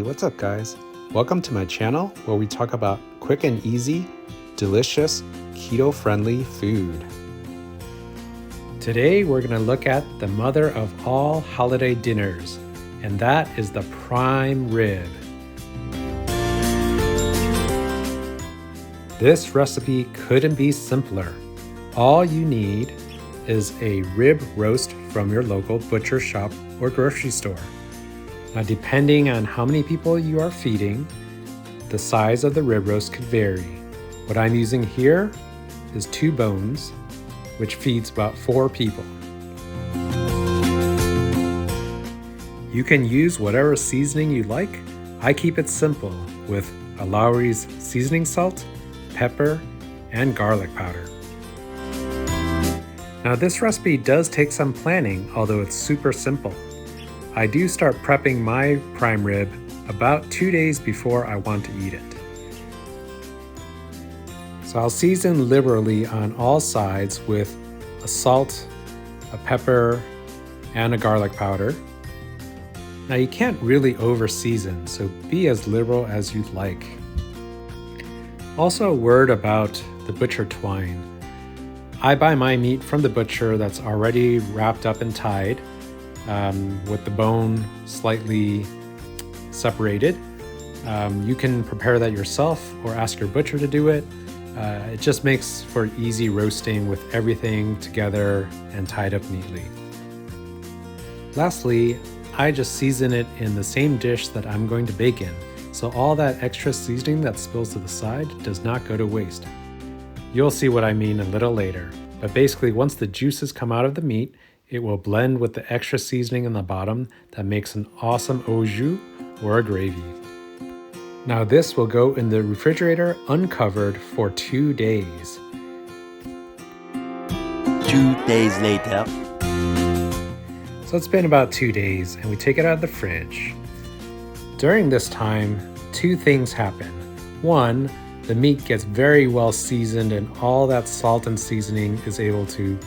what's up guys? Welcome to my channel where we talk about quick and easy, delicious, keto-friendly food. Today we're going to look at the mother of all holiday dinners, and that is the prime rib. This recipe couldn't be simpler. All you need is a rib roast from your local butcher shop or grocery store. Now, depending on how many people you are feeding, the size of the rib roast could vary. What I'm using here is 2 bones, which feeds about 4 people. You can use whatever seasoning you like. I keep it simple with a Lawry's seasoning salt, pepper, and garlic powder. Now, this recipe does take some planning, although it's super simple. I do start prepping my prime rib about 2 days before I want to eat it. So I'll season liberally on all sides with a salt, a pepper, and a garlic powder. Now you can't really over season, so be as liberal as you'd like. Also, a word about the butcher twine. I buy my meat from the butcher that's already wrapped up and tied, with the bone slightly separated. You can prepare that yourself or ask your butcher to do it. It just makes for easy roasting with everything together and tied up neatly. Lastly, I just season it in the same dish that I'm going to bake in, so all that extra seasoning that spills to the side does not go to waste. You'll see what I mean a little later, but basically once the juices come out of the meat, it will blend with the extra seasoning in the bottom that makes an awesome au jus or a gravy. Now this will go in the refrigerator uncovered for 2 days. 2 days later. So it's been about 2 days and we take it out of the fridge. During this time, 2 things happen. 1, the meat gets very well seasoned and all that salt and seasoning is able to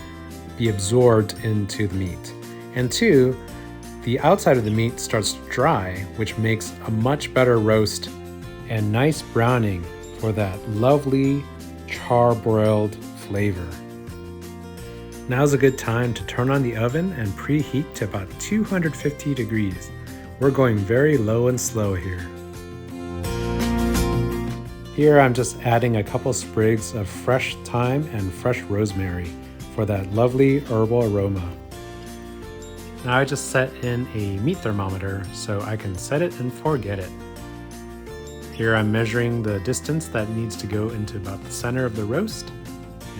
be absorbed into the meat. And 2, the outside of the meat starts to dry, which makes a much better roast and nice browning for that lovely charbroiled flavor. Now's a good time to turn on the oven and preheat to about 250 degrees. We're going very low and slow here. Here I'm just adding a couple sprigs of fresh thyme and fresh rosemary for that lovely herbal aroma. Now I just set in a meat thermometer so I can set it and forget it. Here I'm measuring the distance that needs to go into about the center of the roast,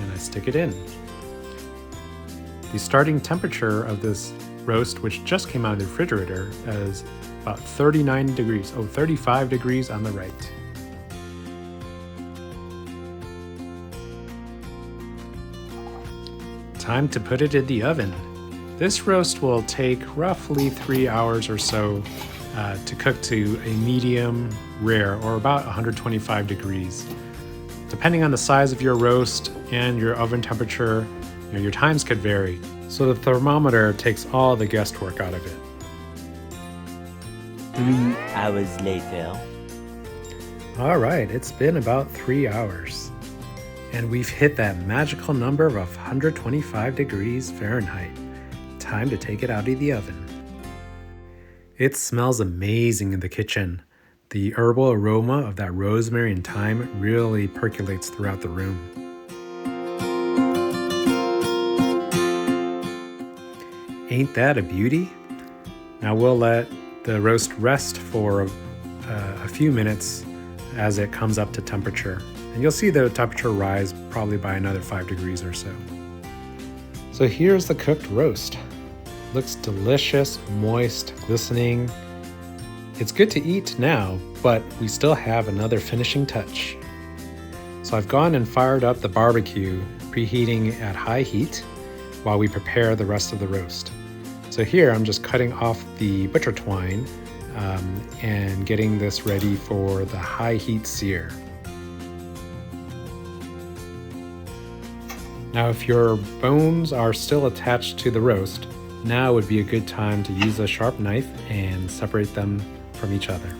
and I stick it in. The starting temperature of this roast, which just came out of the refrigerator, is about 39 degrees, 35 degrees on the right. Time to put it in the oven. This roast will take roughly 3 hours or so to cook to a medium rare, or about 125 degrees. Depending on the size of your roast and your oven temperature, your times could vary. So the thermometer takes all the guesswork out of it. 3 hours later. All right, it's been about 3 hours. And we've hit that magical number of 125 degrees Fahrenheit. Time to take it out of the oven. It smells amazing in the kitchen. The herbal aroma of that rosemary and thyme really percolates throughout the room. Ain't that a beauty? Now we'll let the roast rest for a few minutes as it comes up to temperature. And you'll see the temperature rise probably by another 5 degrees or so. So here's the cooked roast. Looks delicious, moist, glistening. It's good to eat now, but we still have another finishing touch. So I've gone and fired up the barbecue, preheating at high heat while we prepare the rest of the roast. So here I'm just cutting off the butcher twine and getting this ready for the high heat sear. Now, if your bones are still attached to the roast, now would be a good time to use a sharp knife and separate them from each other.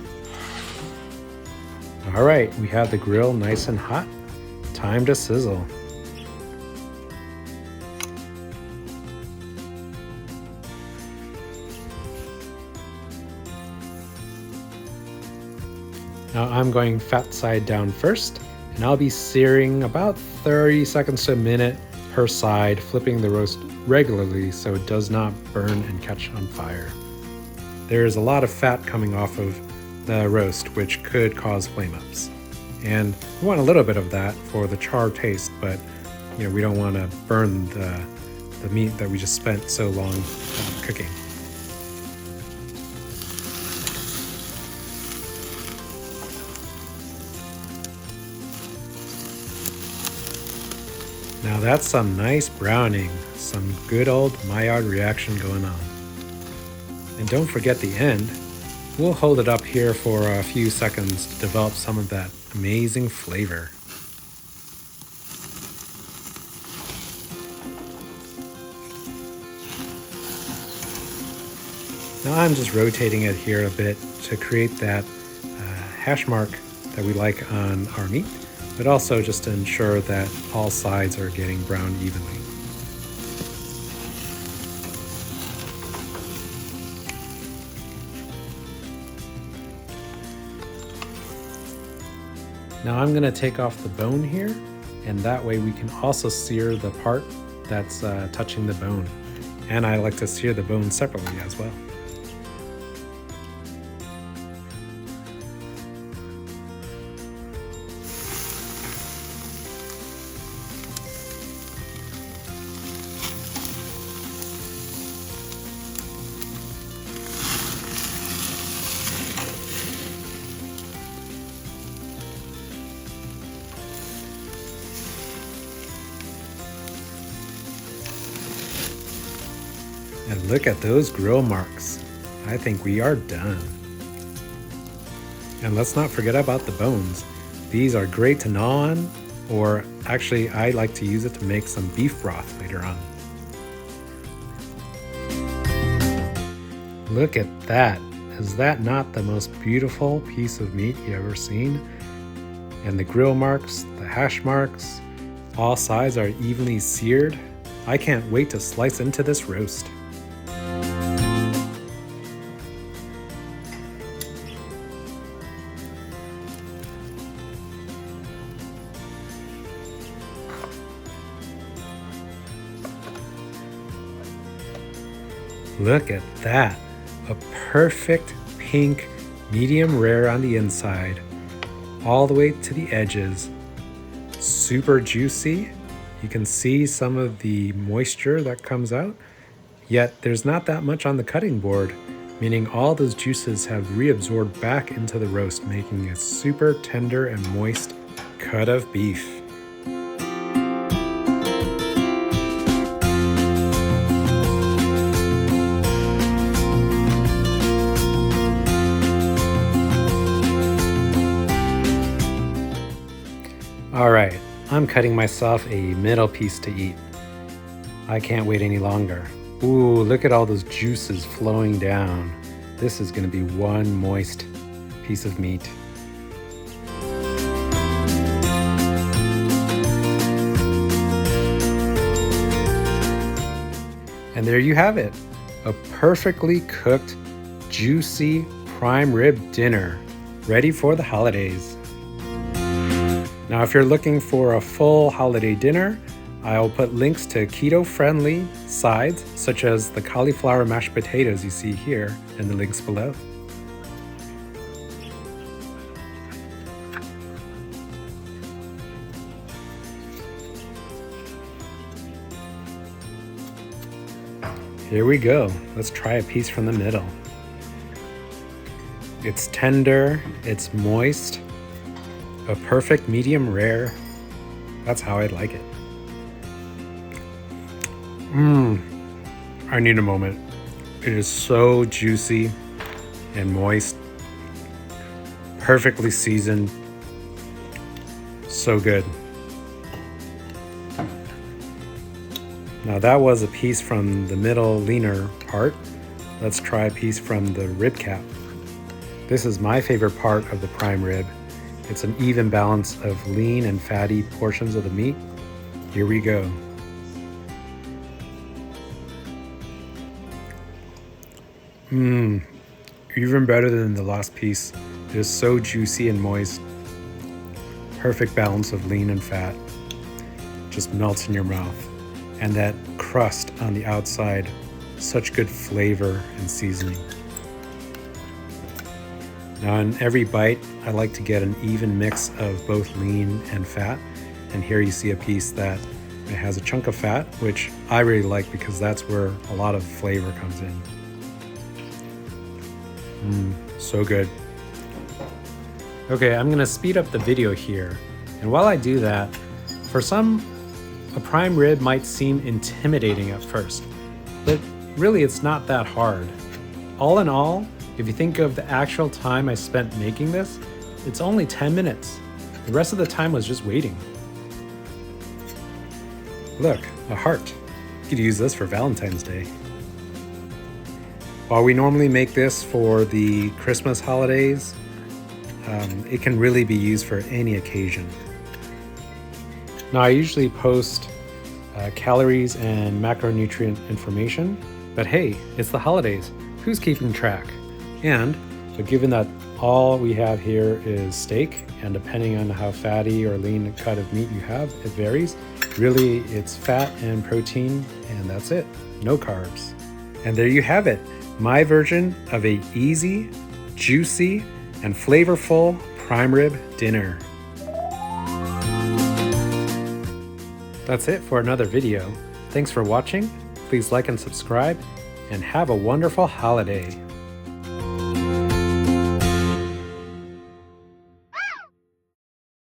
All right, we have the grill nice and hot. Time to sizzle. Now I'm going fat side down first, and I'll be searing about 30 seconds to a minute per side, flipping the roast regularly so it does not burn and catch on fire. There is a lot of fat coming off of the roast, which could cause flame ups. And we want a little bit of that for the char taste, but we don't want to burn the meat that we just spent so long cooking. Now that's some nice browning, some good old Maillard reaction going on. And don't forget the end. We'll hold it up here for a few seconds to develop some of that amazing flavor. Now I'm just rotating it here a bit to create that hash mark that we like on our meat, but also just to ensure that all sides are getting browned evenly. Now I'm going to take off the bone here, and that way we can also sear the part that's touching the bone. And I like to sear the bone separately as well. And look at those grill marks. I think we are done. And let's not forget about the bones. These are great to gnaw on, or actually I like to use it to make some beef broth later on. Look at that. Is that not the most beautiful piece of meat you ever seen? And the grill marks, the hash marks, all sides are evenly seared. I can't wait to slice into this roast. Look at that, a perfect pink, medium rare on the inside, all the way to the edges. Super juicy. You can see some of the moisture that comes out, yet there's not that much on the cutting board, meaning all those juices have reabsorbed back into the roast, making a super tender and moist cut of beef. All right, I'm cutting myself a middle piece to eat. I can't wait any longer. Ooh, look at all those juices flowing down. This is gonna be one moist piece of meat. And there you have it, a perfectly cooked, juicy prime rib dinner, ready for the holidays. Now, if you're looking for a full holiday dinner, I'll put links to keto-friendly sides, such as the cauliflower mashed potatoes you see here in the links below. Here we go. Let's try a piece from the middle. It's tender, it's moist, a perfect medium rare. That's how I'd like it. I need a moment. It is so juicy and moist, perfectly seasoned, so good. Now that was a piece from the middle leaner part. Let's try a piece from the rib cap. This is my favorite part of the prime rib, It's an even balance of lean and fatty portions of the meat. Here we go. Even better than the last piece. It is so juicy and moist. Perfect balance of lean and fat. Just melts in your mouth. And that crust on the outside, such good flavor and seasoning. Now in every bite, I like to get an even mix of both lean and fat. And here you see a piece that it has a chunk of fat, which I really like because that's where a lot of flavor comes in. So good. Okay, I'm gonna speed up the video here. And while I do that, for some, a prime rib might seem intimidating at first, but really it's not that hard. All in all, if you think of the actual time I spent making this, it's only 10 minutes. The rest of the time was just waiting. Look, a heart. You could use this for Valentine's Day. While we normally make this for the Christmas holidays, it can really be used for any occasion. Now, I usually post calories and macronutrient information, but hey, it's the holidays. Who's keeping track? But given that all we have here is steak, and depending on how fatty or lean cut of meat you have, it varies. Really, it's fat and protein, and that's it. No carbs. And there you have it. My version of a easy, juicy, and flavorful prime rib dinner. That's it for another video. Thanks for watching. Please like and subscribe, and have a wonderful holiday.